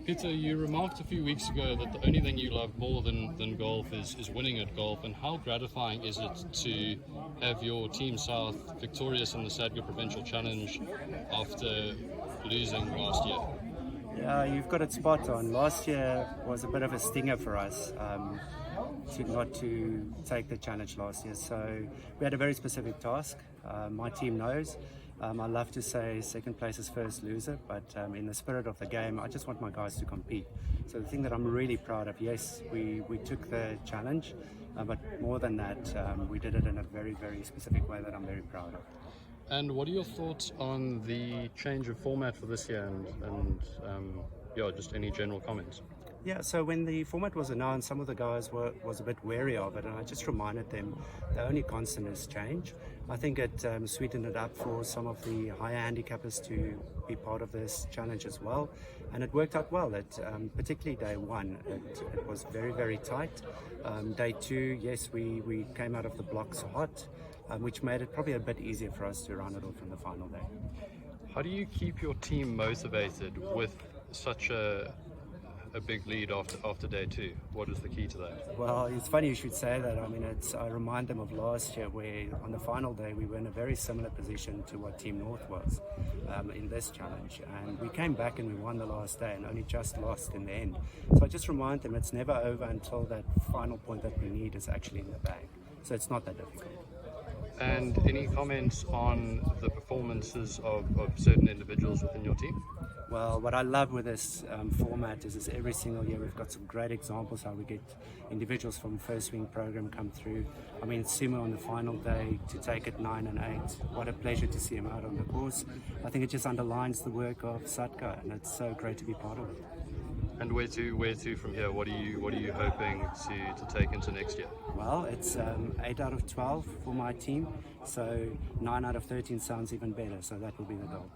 Pieter, you remarked a few weeks ago that the only thing you love more than golf is winning at golf, and how gratifying is it to have your Team South victorious in the Sadgur Provincial Challenge after losing last year? Yeah, you've got it spot on. Last year was a bit of a stinger for us not to take the challenge last year. So we had a very specific task. My team knows. I love to say second place is first loser, but in the spirit of the game, I just want my guys to compete. So the thing that I'm really proud of, yes, we took the challenge, but more than that, we did it in a very, very specific way that I'm very proud of. And what are your thoughts on the change of format for this year and just any general comments? Yeah, so when the format was announced, some of the guys was a bit wary of it, and I just reminded them the only constant is change. I think it sweetened it up for some of the higher handicappers to be part of this challenge as well, and it worked out well. Particularly day one, it was very, very tight. Day two, yes, we came out of the blocks hot, which made it probably a bit easier for us to round it off in the final day. How do you keep your team motivated with such a big lead after day two? What is the key to that? Well, it's funny you should say that. I mean, I remind them of last year where on the final day we were in a very similar position to what Team North was in this challenge, and we came back and we won the last day and only just lost in the end. So I just remind them it's never over until that final point that we need is actually in the bag. So it's not that difficult. And any comments on the performances of certain individuals within your team? Well, what I love with this format is every single year we've got some great examples how we get individuals from first swing program come through. I mean, Simo on the final day to take it 9 and 8. What a pleasure to see him out on the course. I think it just underlines the work of Sadgur, and it's so great to be part of it. And where to from here? What are you hoping to take into next year? Well, it's 8 out of 12 for my team, so 9 out of 13 sounds even better. So that will be the goal.